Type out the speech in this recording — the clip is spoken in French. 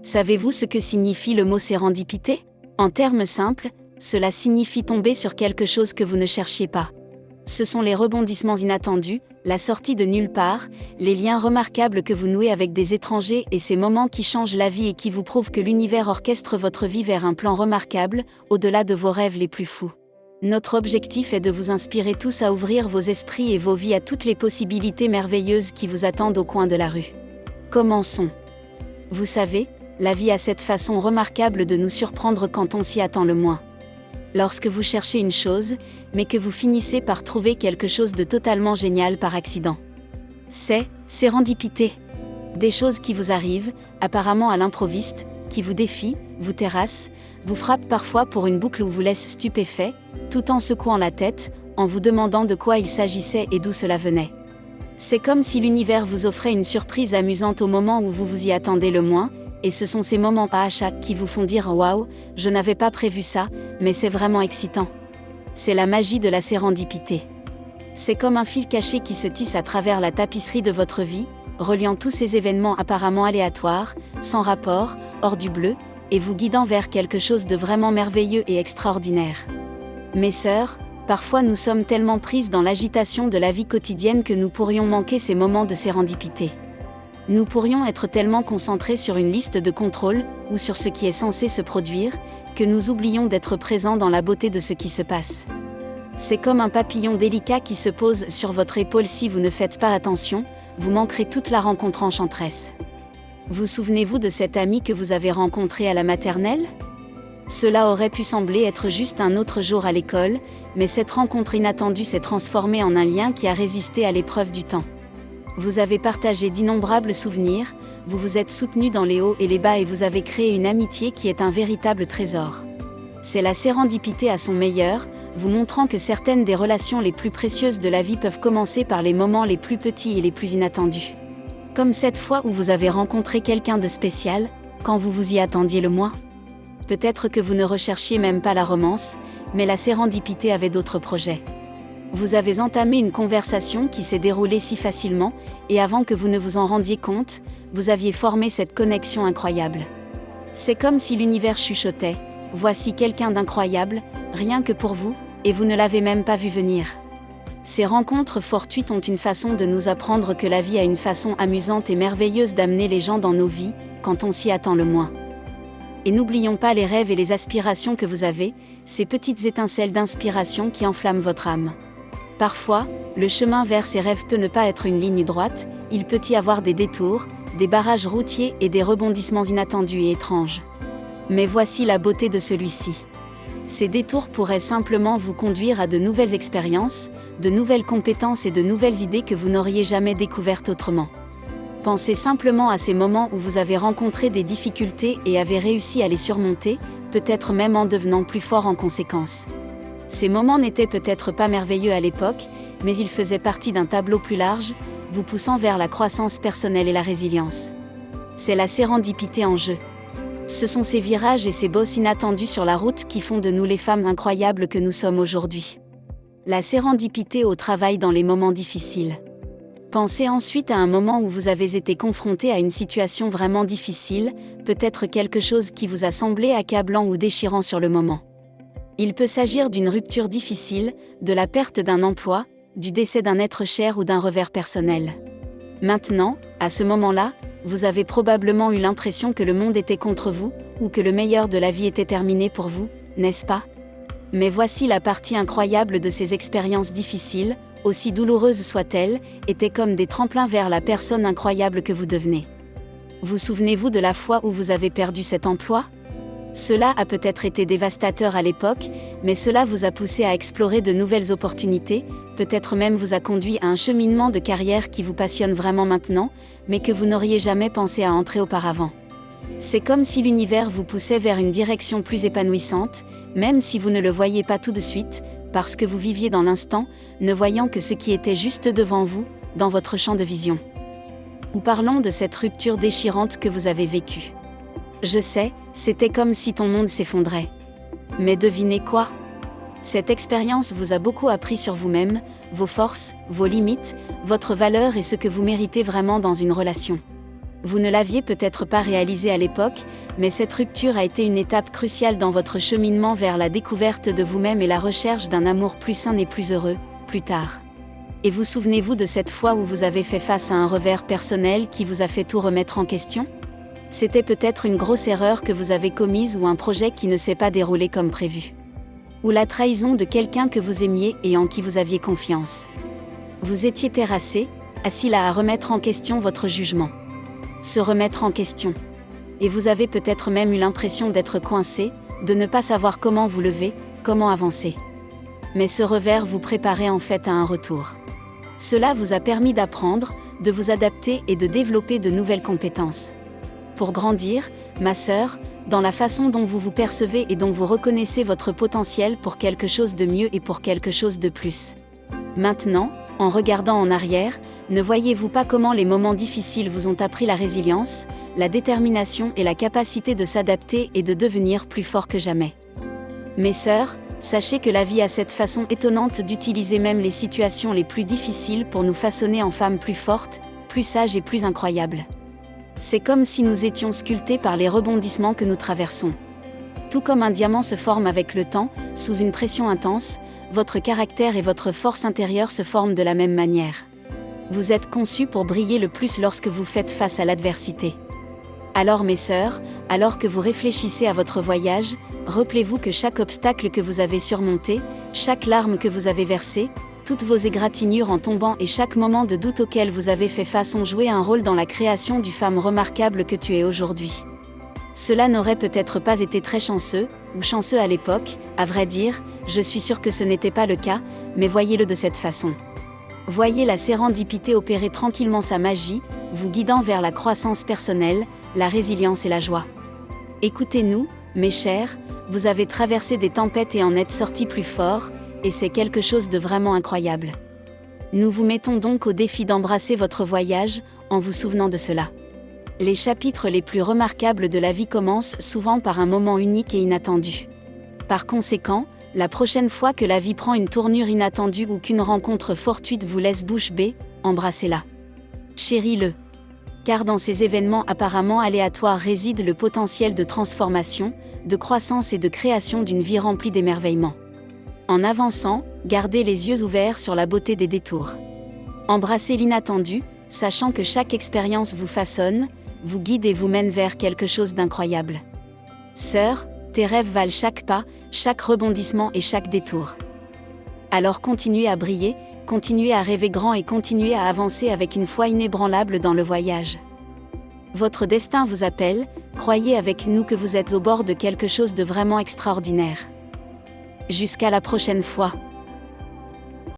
Savez-vous ce que signifie le mot sérendipité ? En termes simples, cela signifie tomber sur quelque chose que vous ne cherchiez pas. Ce sont les rebondissements inattendus, la sortie de nulle part, les liens remarquables que vous nouez avec des étrangers et ces moments qui changent la vie et qui vous prouvent que l'univers orchestre votre vie vers un plan remarquable, au-delà de vos rêves les plus fous. Notre objectif est de vous inspirer tous à ouvrir vos esprits et vos vies à toutes les possibilités merveilleuses qui vous attendent au coin de la rue. Commençons. Vous savez, la vie a cette façon remarquable de nous surprendre quand on s'y attend le moins. Lorsque vous cherchez une chose, mais que vous finissez par trouver quelque chose de totalement génial par accident. C'est sérendipité. Des choses qui vous arrivent, apparemment à l'improviste, qui vous défient, vous terrassent, vous frappent parfois pour une boucle ou vous laissent stupéfait, tout en secouant la tête, en vous demandant de quoi il s'agissait et d'où cela venait. C'est comme si l'univers vous offrait une surprise amusante au moment où vous vous y attendez le moins, et ce sont ces moments à chaque qui vous font dire « Waouh, je n'avais pas prévu ça, mais c'est vraiment excitant ». C'est la magie de la sérendipité. C'est comme un fil caché qui se tisse à travers la tapisserie de votre vie, reliant tous ces événements apparemment aléatoires, sans rapport, hors du bleu, et vous guidant vers quelque chose de vraiment merveilleux et extraordinaire. Mes sœurs, parfois nous sommes tellement prises dans l'agitation de la vie quotidienne que nous pourrions manquer ces moments de sérendipité. Nous pourrions être tellement concentrés sur une liste de contrôles, ou sur ce qui est censé se produire, que nous oublions d'être présents dans la beauté de ce qui se passe. C'est comme un papillon délicat qui se pose sur votre épaule. Si vous ne faites pas attention, vous manquerez toute la rencontre enchanteresse. Vous souvenez-vous de cet ami que vous avez rencontré à la maternelle ? Cela aurait pu sembler être juste un autre jour à l'école, mais cette rencontre inattendue s'est transformée en un lien qui a résisté à l'épreuve du temps. Vous avez partagé d'innombrables souvenirs, vous vous êtes soutenus dans les hauts et les bas et vous avez créé une amitié qui est un véritable trésor. C'est la sérendipité à son meilleur, vous montrant que certaines des relations les plus précieuses de la vie peuvent commencer par les moments les plus petits et les plus inattendus. Comme cette fois où vous avez rencontré quelqu'un de spécial, quand vous vous y attendiez le moins. Peut-être que vous ne recherchiez même pas la romance, mais la sérendipité avait d'autres projets. Vous avez entamé une conversation qui s'est déroulée si facilement, et avant que vous ne vous en rendiez compte, vous aviez formé cette connexion incroyable. C'est comme si l'univers chuchotait « Voici quelqu'un d'incroyable, rien que pour vous », et vous ne l'avez même pas vu venir. Ces rencontres fortuites ont une façon de nous apprendre que la vie a une façon amusante et merveilleuse d'amener les gens dans nos vies, quand on s'y attend le moins. Et n'oublions pas les rêves et les aspirations que vous avez, ces petites étincelles d'inspiration qui enflamment votre âme. Parfois, le chemin vers ces rêves peut ne pas être une ligne droite, il peut y avoir des détours, des barrages routiers et des rebondissements inattendus et étranges. Mais voici la beauté de celui-ci. Ces détours pourraient simplement vous conduire à de nouvelles expériences, de nouvelles compétences et de nouvelles idées que vous n'auriez jamais découvertes autrement. Pensez simplement à ces moments où vous avez rencontré des difficultés et avez réussi à les surmonter, peut-être même en devenant plus fort en conséquence. Ces moments n'étaient peut-être pas merveilleux à l'époque, mais ils faisaient partie d'un tableau plus large, vous poussant vers la croissance personnelle et la résilience. C'est la sérendipité en jeu. Ce sont ces virages et ces bosses inattendus sur la route qui font de nous les femmes incroyables que nous sommes aujourd'hui. La sérendipité au travail dans les moments difficiles. Pensez ensuite à un moment où vous avez été confronté à une situation vraiment difficile, peut-être quelque chose qui vous a semblé accablant ou déchirant sur le moment. Il peut s'agir d'une rupture difficile, de la perte d'un emploi, du décès d'un être cher ou d'un revers personnel. Maintenant, à ce moment-là, vous avez probablement eu l'impression que le monde était contre vous, ou que le meilleur de la vie était terminé pour vous, n'est-ce pas ? Mais voici la partie incroyable de ces expériences difficiles, aussi douloureuses soient-elles, étaient comme des tremplins vers la personne incroyable que vous devenez. Vous souvenez-vous de la fois où vous avez perdu cet emploi ? Cela a peut-être été dévastateur à l'époque, mais cela vous a poussé à explorer de nouvelles opportunités, peut-être même vous a conduit à un cheminement de carrière qui vous passionne vraiment maintenant, mais que vous n'auriez jamais pensé à entrer auparavant. C'est comme si l'univers vous poussait vers une direction plus épanouissante, même si vous ne le voyiez pas tout de suite, parce que vous viviez dans l'instant, ne voyant que ce qui était juste devant vous, dans votre champ de vision. Nous parlons de cette rupture déchirante que vous avez vécue. Je sais, c'était comme si ton monde s'effondrait. Mais devinez quoi ? Cette expérience vous a beaucoup appris sur vous-même, vos forces, vos limites, votre valeur et ce que vous méritez vraiment dans une relation. Vous ne l'aviez peut-être pas réalisé à l'époque, mais cette rupture a été une étape cruciale dans votre cheminement vers la découverte de vous-même et la recherche d'un amour plus sain et plus heureux, plus tard. Et vous souvenez-vous de cette fois où vous avez fait face à un revers personnel qui vous a fait tout remettre en question ? C'était peut-être une grosse erreur que vous avez commise ou un projet qui ne s'est pas déroulé comme prévu. Ou la trahison de quelqu'un que vous aimiez et en qui vous aviez confiance. Vous étiez terrassé, assis là à remettre en question votre jugement. Se remettre en question. Et vous avez peut-être même eu l'impression d'être coincé, de ne pas savoir comment vous lever, comment avancer. Mais ce revers vous préparait en fait à un retour. Cela vous a permis d'apprendre, de vous adapter et de développer de nouvelles compétences. Pour grandir, ma sœur, dans la façon dont vous vous percevez et dont vous reconnaissez votre potentiel pour quelque chose de mieux et pour quelque chose de plus. Maintenant, en regardant en arrière, ne voyez-vous pas comment les moments difficiles vous ont appris la résilience, la détermination et la capacité de s'adapter et de devenir plus fort que jamais ? Mes sœurs, sachez que la vie a cette façon étonnante d'utiliser même les situations les plus difficiles pour nous façonner en femmes plus fortes, plus sages et plus incroyables. C'est comme si nous étions sculptés par les rebondissements que nous traversons. Tout comme un diamant se forme avec le temps, sous une pression intense, votre caractère et votre force intérieure se forment de la même manière. Vous êtes conçus pour briller le plus lorsque vous faites face à l'adversité. Alors mes sœurs, alors que vous réfléchissez à votre voyage, rappelez-vous que chaque obstacle que vous avez surmonté, chaque larme que vous avez versée, toutes vos égratignures en tombant et chaque moment de doute auquel vous avez fait face ont joué un rôle dans la création du femme remarquable que tu es aujourd'hui. Cela n'aurait peut-être pas été très chanceux, ou chanceux à l'époque, à vrai dire, je suis sûre que ce n'était pas le cas, mais voyez-le de cette façon. Voyez la sérendipité opérer tranquillement sa magie, vous guidant vers la croissance personnelle, la résilience et la joie. Écoutez-nous, mes chers, vous avez traversé des tempêtes et en êtes sortis plus forts, et c'est quelque chose de vraiment incroyable. Nous vous mettons donc au défi d'embrasser votre voyage, en vous souvenant de cela. Les chapitres les plus remarquables de la vie commencent souvent par un moment unique et inattendu. Par conséquent, la prochaine fois que la vie prend une tournure inattendue ou qu'une rencontre fortuite vous laisse bouche bée, embrassez-la. Chéris-le. Car dans ces événements apparemment aléatoires réside le potentiel de transformation, de croissance et de création d'une vie remplie d'émerveillement. En avançant, gardez les yeux ouverts sur la beauté des détours. Embrassez l'inattendu, sachant que chaque expérience vous façonne, vous guide et vous mène vers quelque chose d'incroyable. Sœur, tes rêves valent chaque pas, chaque rebondissement et chaque détour. Alors continuez à briller, continuez à rêver grand et continuez à avancer avec une foi inébranlable dans le voyage. Votre destin vous appelle, croyez avec nous que vous êtes au bord de quelque chose de vraiment extraordinaire. Jusqu'à la prochaine fois.